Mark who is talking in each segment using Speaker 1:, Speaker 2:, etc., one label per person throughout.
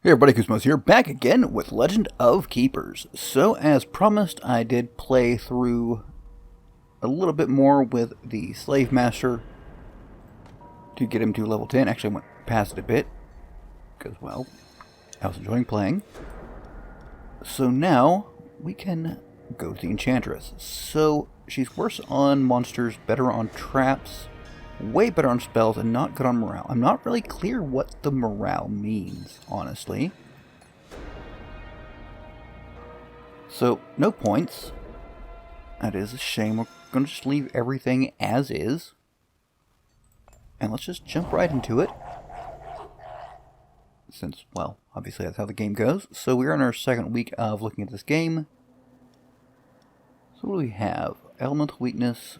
Speaker 1: Hey everybody, Koosemose here, back again with Legend of Keepers. So, as promised, I did play through a little bit more with the Slave Master to get him to level 10. Actually, I went past it a bit, because, well, I was enjoying playing. So now, we can go to the Enchantress. So, she's worse on monsters, better on traps, way better on spells, and not good on morale. I'm not really clear what the morale means, honestly. So, no points. That is a shame. We're going to just leave everything as is. And let's just jump right into it. Since, well, obviously that's how the game goes. So we're in our second week of looking at this game. So what do we have? Elemental weakness,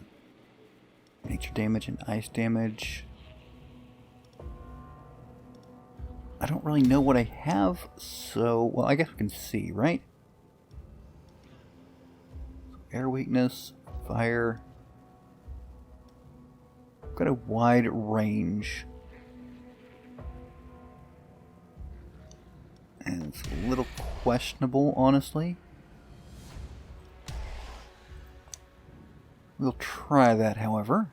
Speaker 1: nature damage, and ice damage. I don't really know what I have, so, well, I guess we can see, right? Air weakness, fire. Got a wide range. And it's a little questionable, honestly. We'll try that, however.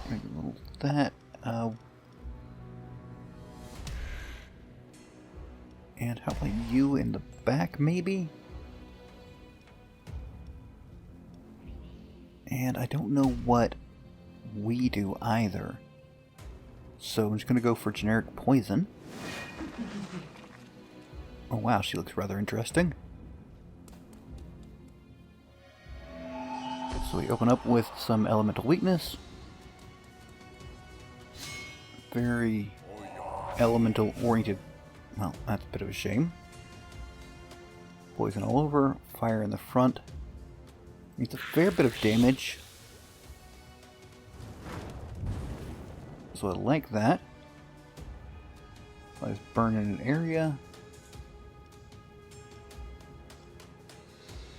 Speaker 1: Maybe a little that. And how about you in the back, maybe? And I don't know what we do either. So I'm just going to go for generic poison. Oh wow, she looks rather interesting. So we open up with some elemental weakness. Very elemental oriented. Well, that's a bit of a shame. Poison all over, fire in the front. It's a fair bit of damage. So I like that. Let's burn in an area.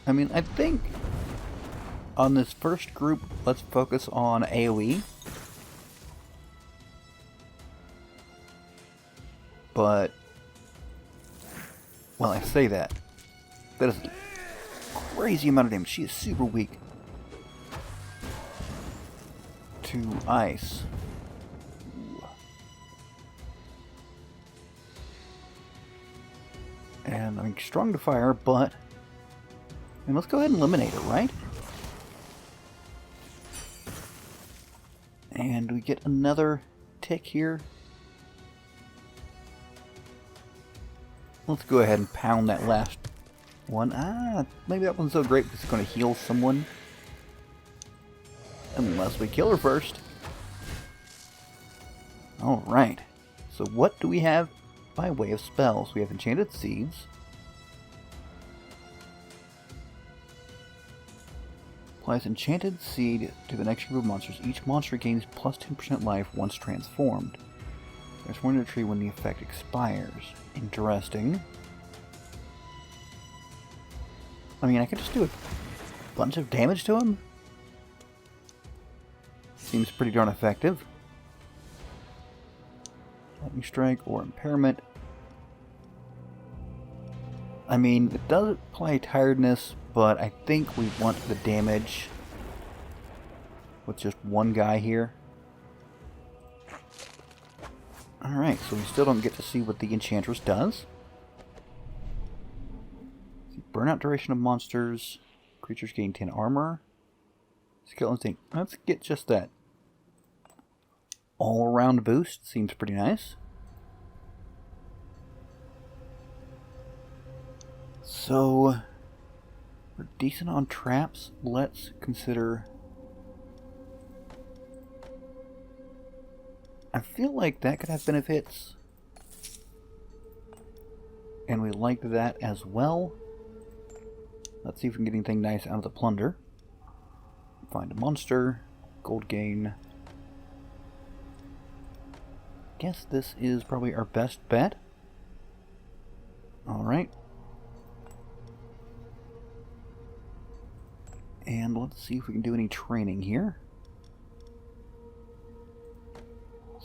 Speaker 1: I mean, I think on this first group, let's focus on AoE. But, well, I say that. That is a crazy amount of damage. She is super weak to ice. And I'm strong to fire, but and let's go ahead and eliminate her, right? And we get another tick here. Let's go ahead and pound that last one. Maybe that one's so great because it's going to heal someone. Unless we kill her first. Alright. So what do we have by way of spells? We have Enchanted Seeds. Applies Enchanted Seed to the next group of monsters. Each monster gains plus 10% life once transformed. There's one in a tree when the effect expires. Interesting. I mean, I could just do a bunch of damage to him. Seems pretty darn effective. Lightning Strike or Impairment. I mean, it does apply Tiredness, but I think we want the damage with just one guy here. Alright, so we still don't get to see what the Enchantress does. Burnout duration of monsters. Creatures gain 10 armor. Skill instinct. Let's get just that. All-around boost. Seems pretty nice. So, we're decent on traps. Let's consider... I feel like that could have benefits. And we like that as well. Let's see if we can get anything nice out of the plunder. Find a monster. Gold gain. Guess this is probably our best bet. Alright. And let's see if we can do any training here.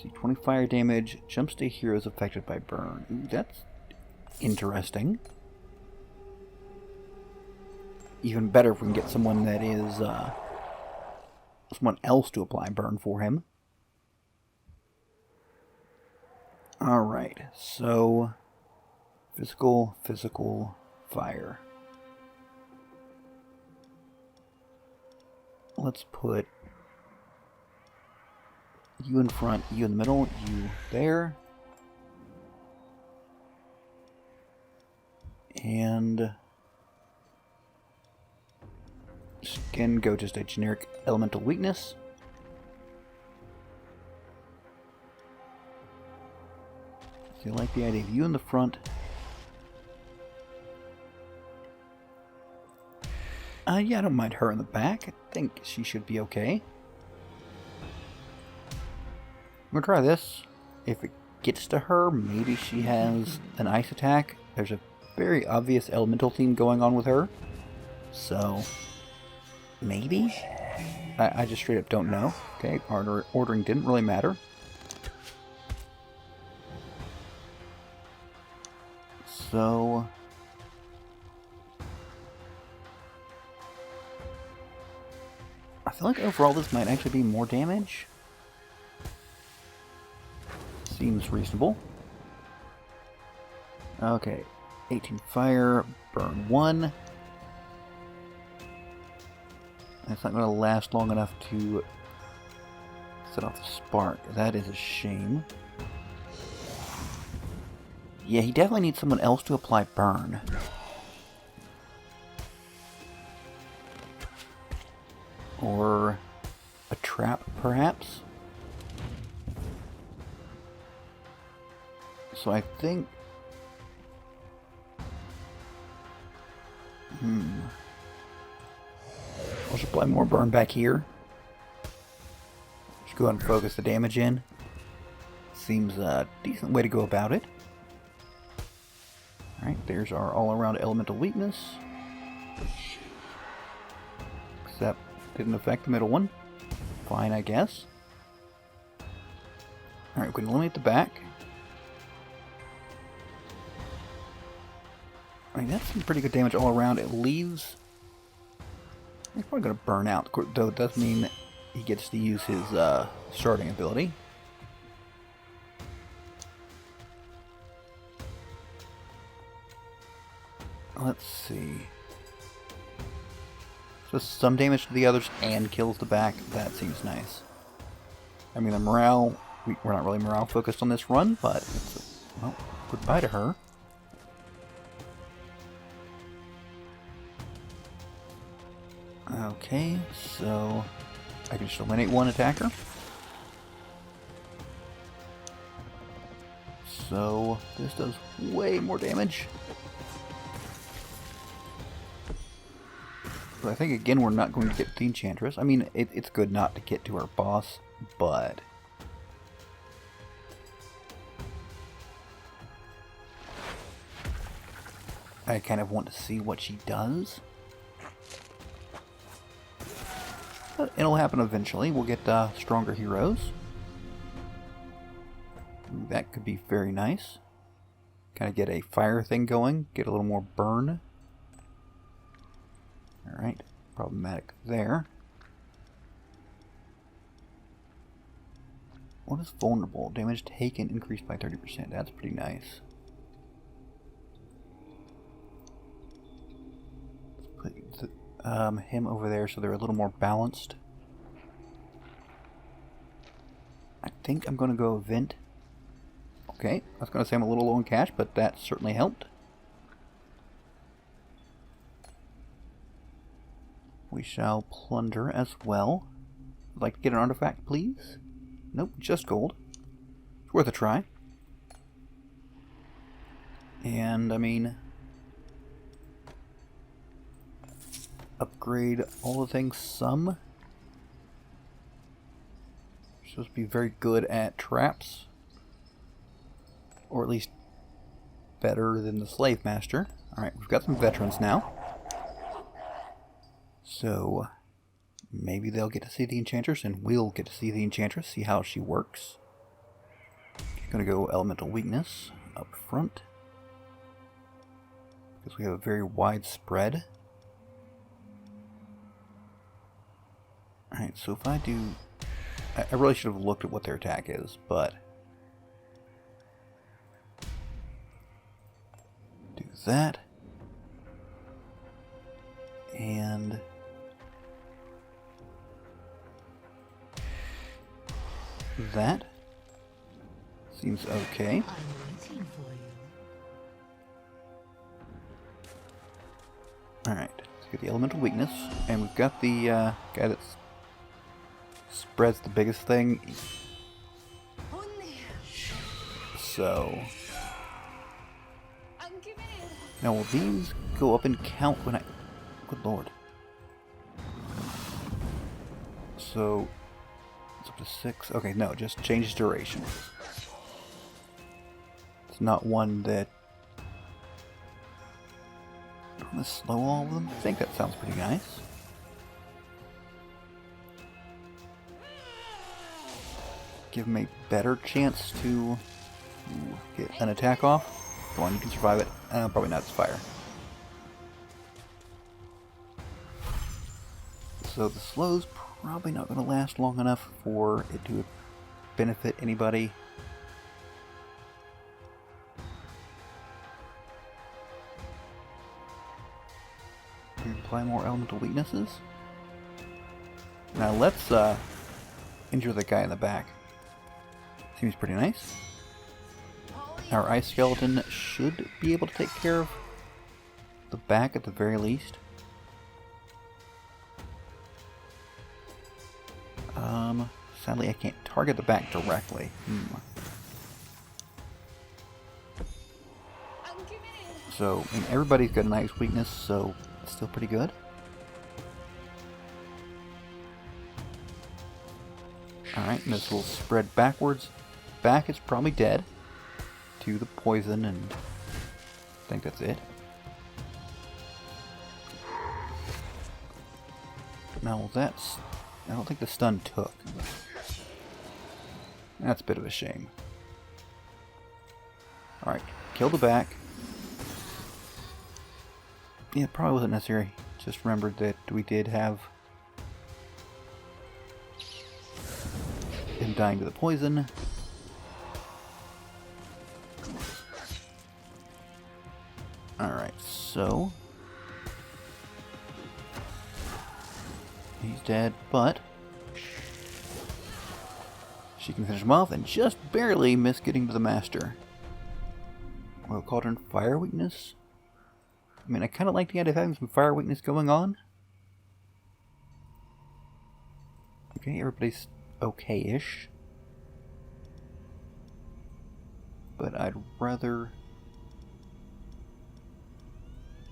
Speaker 1: See, 20 fire damage, jumps to heroes affected by burn. Ooh, that's interesting. Even better if we can get someone that is, someone else to apply burn for him. Alright, so physical, fire. Let's put you in front, you in the middle, you there. And again, go just a generic elemental weakness. So I like the idea of you in the front. Yeah, I don't mind her in the back. I think she should be okay. I'm gonna try this. If it gets to her, maybe she has an ice attack. There's a very obvious elemental theme going on with her. So, maybe? I just straight up don't know. Okay, ordering didn't really matter. So, I feel like overall this might actually be more damage. Seems reasonable. Okay, 18 fire, burn 1. That's not going to last long enough to set off the spark. That is a shame. Yeah, he definitely needs someone else to apply burn. Or a trap, perhaps? So I think... I'll just apply more burn back here. Just go ahead and focus the damage in. Seems a decent way to go about it. Alright, there's our all-around elemental weakness. Except, didn't affect the middle one. Fine, I guess. Alright, we can eliminate the back. I mean, that's some pretty good damage all around. It leaves... He's probably going to burn out, though it does mean he gets to use his starting ability. Let's see. So some damage to the others and kills the back. That seems nice. I mean, the morale... We're not really morale focused on this run, but it's well, goodbye to her. Okay, so I can just eliminate one attacker. So this does way more damage. But I think again we're not going to get the Enchantress. I mean, it's good not to get to our boss, but I kind of want to see what she does. But it'll happen eventually. We'll get stronger heroes. That could be very nice. Kind of get a fire thing going. Get a little more burn. Alright. Problematic there. What is vulnerable? Damage taken increased by 30%. That's pretty nice. Let's put him over there so they're a little more balanced. I think I'm going to go event. Okay, I was going to say I'm a little low in cash, but that certainly helped. We shall plunder as well. I'd like to get an artifact, please. Nope, just gold. It's worth a try. And, I mean... upgrade all the things some. You're supposed to be very good at traps. Or at least better than the Slave Master. Alright, we've got some veterans now. So, maybe they'll get to see the Enchantress and we'll get to see the Enchantress, see how she works. Gonna go elemental weakness up front, because we have a very wide spread. Alright, so if I do... I really should have looked at what their attack is, but... do that. And... that. Seems okay. Alright, let's get the elemental weakness. And we've got the guy that spreads the biggest thing. So... now will these go up and count when I... good lord. So... it's up to 6. Okay, no, it just changes duration. It's not one that... I'm gonna slow all of them. I think that sounds pretty nice. Give him a better chance to get an attack off. Go on, you can survive it. Probably not, it's fire. So the slow's probably not going to last long enough for it to benefit anybody. Apply more elemental weaknesses. Now let's injure the guy in the back. Seems pretty nice. Our ice skeleton should be able to take care of the back at the very least. Sadly I can't target the back directly. So, I mean, everybody's got a nice weakness, so it's still pretty good. Alright, and this will spread backwards. Back is probably dead to the poison, and I think that's it. Now that's... I don't think the stun took. That's a bit of a shame. Alright, kill the back. Yeah, probably wasn't necessary. Just remembered that we did have him dying to the poison. Alright, so... he's dead, but... she can finish him off and just barely miss getting to the master. Well, Cauldron fire weakness? I mean, I kind of like the idea of having some fire weakness going on. Okay, everybody's okay-ish. But I'd rather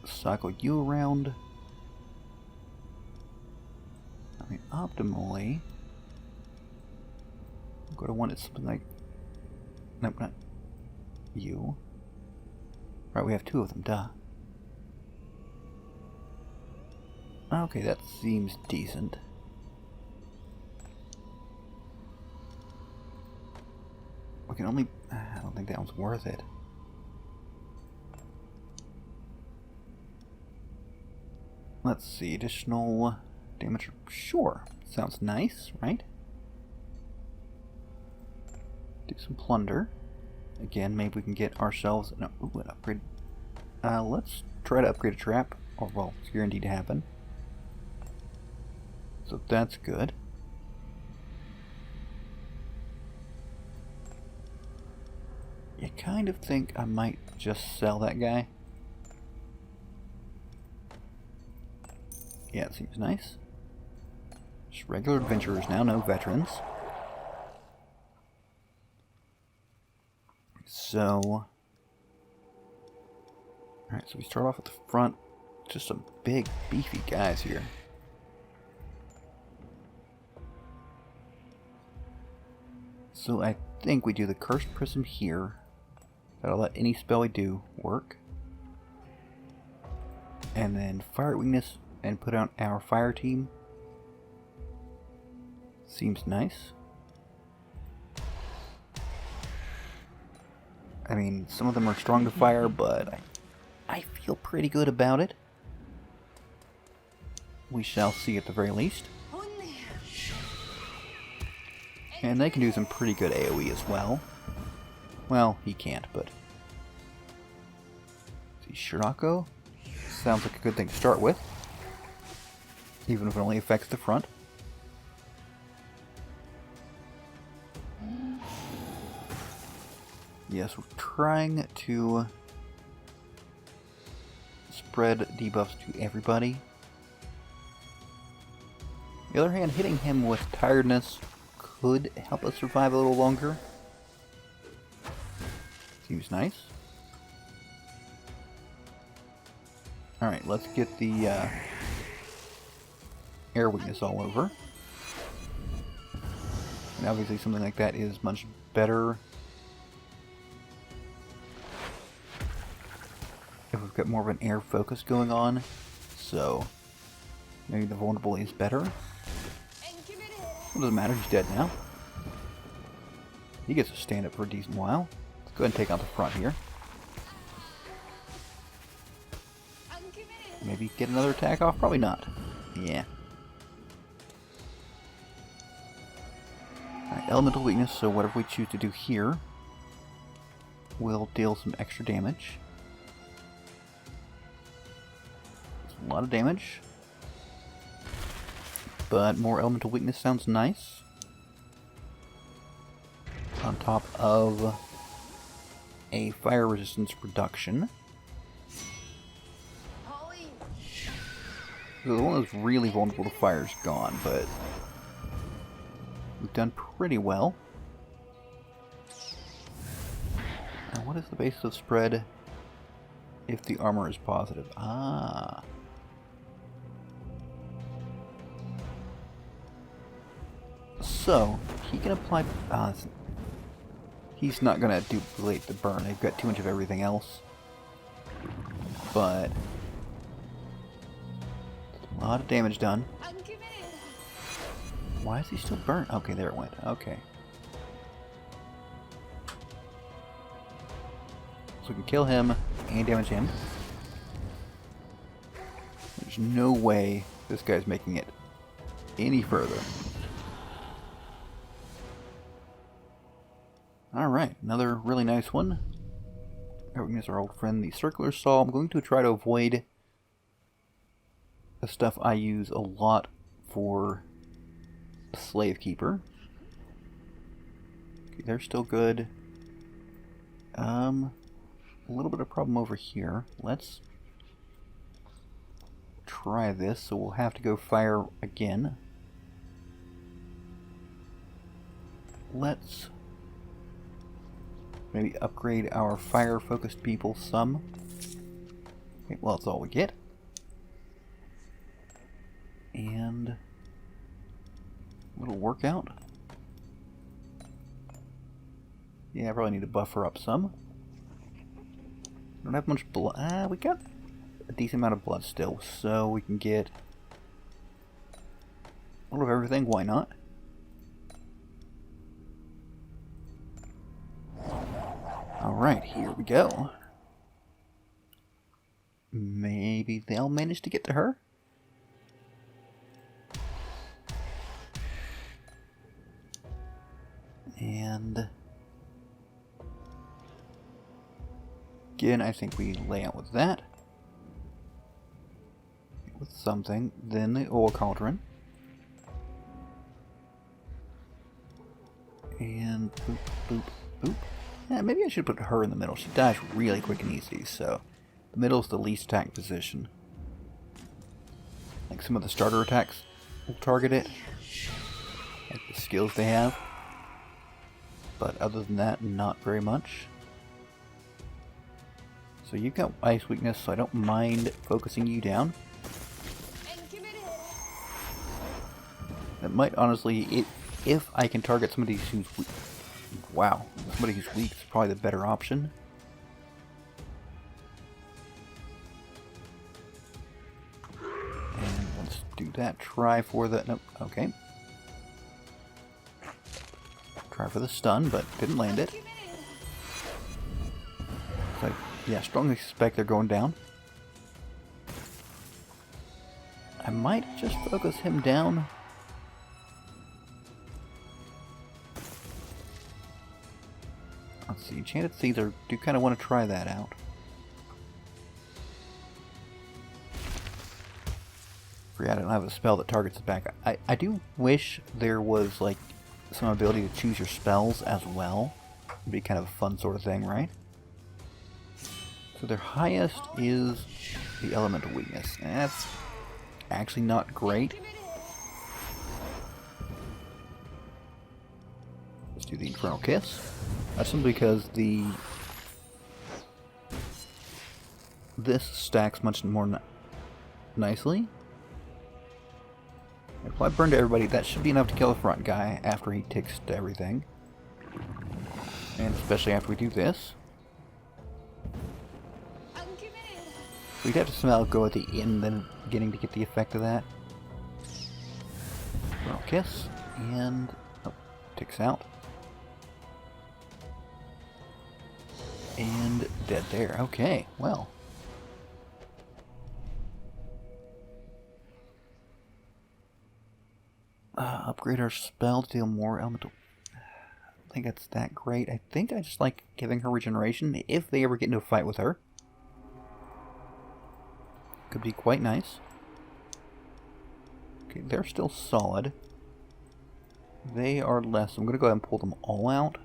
Speaker 1: cycle you around. I mean, optimally, I'm going to want it something like... nope, not you. Right, we have 2 of them, duh. Okay, that seems decent. We can only... I don't think that one's worth it. Let's see, additional damage. Sure, sounds nice, right? Do some plunder. Again, maybe we can get ourselves an upgrade. Let's try to upgrade a trap. Or, well, it's guaranteed to happen. So that's good. You kind of think I might just sell that guy. Yeah, it seems nice. Just regular adventurers now, no veterans. So... alright, so we start off at the front. Just some big, beefy guys here. So I think we do the Cursed Prism here. That'll let any spell we do work. And then Fire Weakness and put out our fire team. Seems nice. I mean, some of them are strong to fire, but I feel pretty good about it. We shall see at the very least. And they can do some pretty good AoE as well. Well, he can't, but... See, Shirako sounds like a good thing to start with. Even if it only affects the front. Yes, we're trying to spread debuffs to everybody. On the other hand, hitting him with tiredness could help us survive a little longer. Seems nice. Alright, let's get the air weakness all over. And obviously something like that is much better if we've got more of an air focus going on. So maybe the vulnerable is better. It doesn't matter, he's dead now. He gets to stand up for a decent while. Let's go ahead and take out the front here. Maybe get another attack off? Probably not. Yeah. Alright, elemental weakness, so whatever we choose to do here will deal some extra damage. It's a lot of damage. But more elemental weakness sounds nice. On top of a fire resistance reduction. So the one that's really vulnerable to fire is gone, but we've done pretty well. Now what is the basis of spread if the armor is positive? Ah. So, he can apply... he's not going to duplicate the burn. They've got too much of everything else. But... a lot of damage done. Why is he still burnt? Okay, there it went. Okay. So we can kill him and damage him. There's no way this guy's making it any further. Alright, another really nice one. Everything is our old friend, the circular saw. I'm going to try to avoid the stuff I use a lot for Slave Keeper. Okay, they're still good. A little bit of problem over here. Let's try this, so we'll have to go fire again. Let's maybe upgrade our fire-focused people some. Okay, well, that's all we get. And a little workout. Yeah, I probably need to buffer up some. Don't have much blood. We got a decent amount of blood still, so we can get a little of everything. Why not? Alright, here we go. Maybe they'll manage to get to her? And again, I think we lay out with that. With something. Then the oil cauldron. And boop, boop, boop. Yeah, maybe I should put her in the middle. She dies really quick and easy, so the middle is the least attack position. Like some of the starter attacks will target it. Like the skills they have. But other than that, not very much. So you've got ice weakness, so I don't mind focusing you down. That might honestly, if I can target somebody who's weak. Wow, somebody who's weak is probably the better option. And let's do that. Try for the... Nope, okay. Try for the stun, but didn't land it. So, yeah, strongly suspect they're going down. I might just focus him down. Let's see, Enchanted Seeds do kind of want to try that out. Forget I don't have a spell that targets the back. I do wish there was like some ability to choose your spells as well. It'd be kind of a fun sort of thing, right? So their highest is the elemental weakness. That's actually not great. Let's do the Infernal Kiss. That's simply because this stacks much more nicely. If I burn to everybody, that should be enough to kill the front guy after he ticks to everything. And especially after we do this. We'd have to somehow go at the end and beginning to get the effect of that. Well, kiss, and oh, ticks out. And dead there. Okay, well. Upgrade our spell to deal more elemental. I don't think that's that great. I think I just like giving her regeneration if they ever get into a fight with her. Could be quite nice. Okay, they're still solid. They are less. I'm going to go ahead and pull them all out.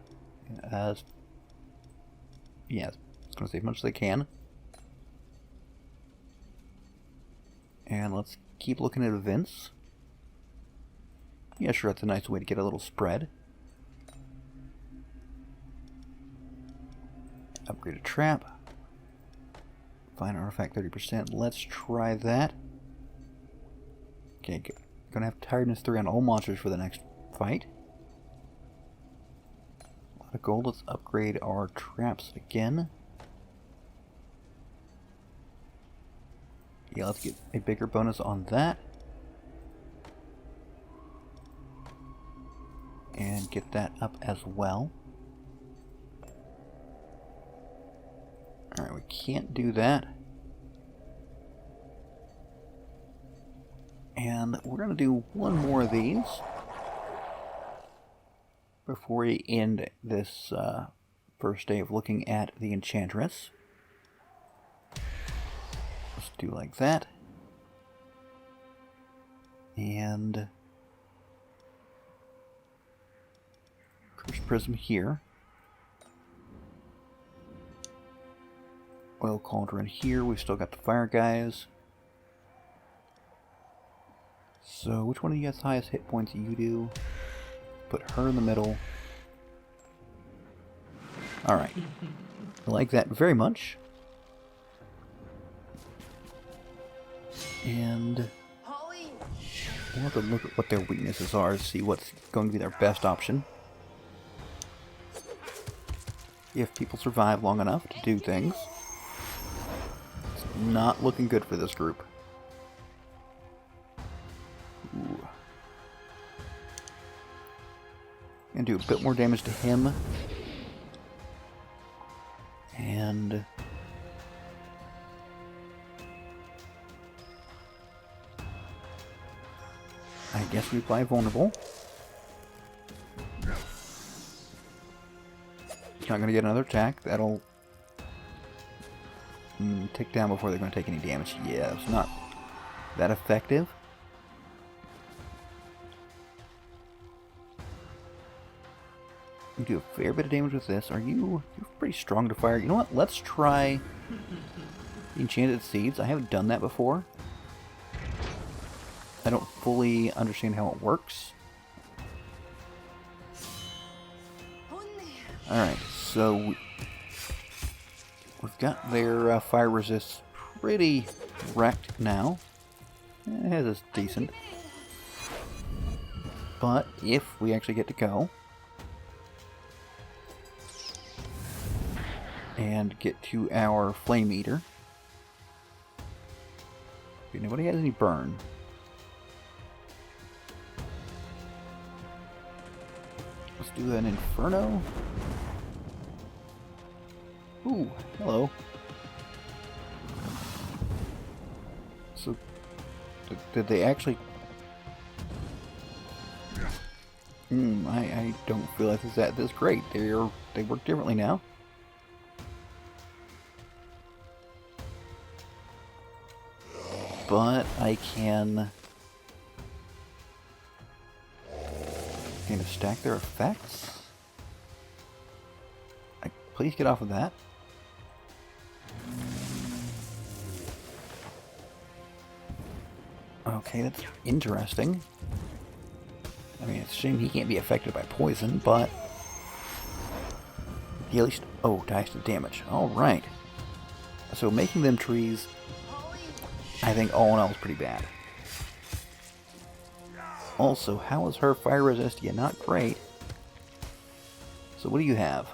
Speaker 1: As yeah, it's going to save as much as they can. And let's keep looking at events. Yeah, sure, that's a nice way to get a little spread. Upgrade a trap. Find artifact 30%. Let's try that. Okay, gonna have tiredness 3 on all monsters for the next fight. A lot of gold. Let's upgrade our traps again. Yeah, let's get a bigger bonus on that. And get that up as well. Alright, we can't do that. And we're going to do one more of these before we end this first day of looking at the Enchantress. Let's do like that. And Curse Prism here. Oil Cauldron here. We've still got the fire guys. So, which one of you has the highest hit points? You do. Put her in the middle. Alright. I like that very much. And we'll have to look at what their weaknesses are to see what's going to be their best option. If people survive long enough to do things. It's not looking good for this group. Ooh. And do a bit more damage to him. And I guess we apply vulnerable. He's not going to get another attack. That'll tick down before they're going to take any damage. Yeah, it's not that effective. You do a fair bit of damage with this. You're pretty strong to fire. You know what? Let's try Enchanted Seeds. I haven't done that before. I don't fully understand how it works. Alright, so we've got their fire resist pretty wrecked now. It is decent. But if we actually get to go and get to our Flame Eater. Okay, nobody has any burn. Let's do an Inferno. Ooh, hello. So, did they actually... I don't feel like it's this great. They work differently now. But I can kind of stack their effects. Please get off of that. Okay, that's interesting. I mean, it's a shame he can't be affected by poison, but he at least... Oh, dies to damage. Alright. So making them trees, I think all in all is pretty bad. Also, how is her fire resist? Yeah, not great. So what do you have?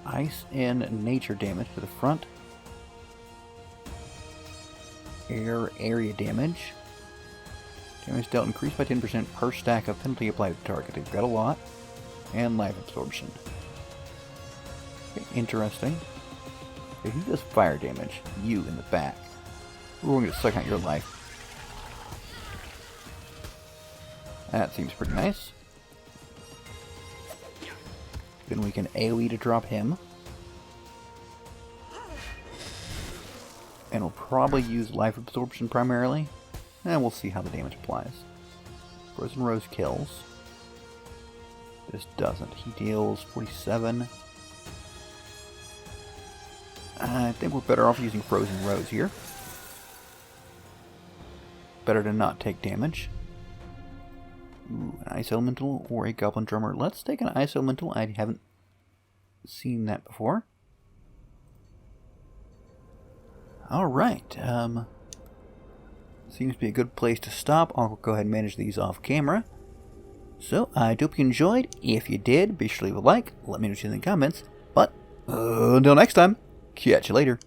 Speaker 1: Ice and nature damage to the front. Air area damage. Damage dealt increased by 10% per stack of penalty applied to the target. They've got a lot. And life absorption. Okay, interesting. Okay, he does fire damage. You in the back. We're going to suck out your life. That seems pretty nice. Then we can AoE to drop him. And we'll probably use life absorption primarily. And we'll see how the damage applies. Frozen Rose kills. This doesn't. He deals 47. I think we're better off using Frozen Rose here. Better to not take damage. Ooh, an Ice Elemental or a Goblin Drummer. Let's take an Ice Elemental. I haven't seen that before. Alright, seems to be a good place to stop. I'll go ahead and manage these off camera. So, I hope you enjoyed. If you did, be sure to leave a like. Let me know what you think in the comments. But, until next time, catch you later.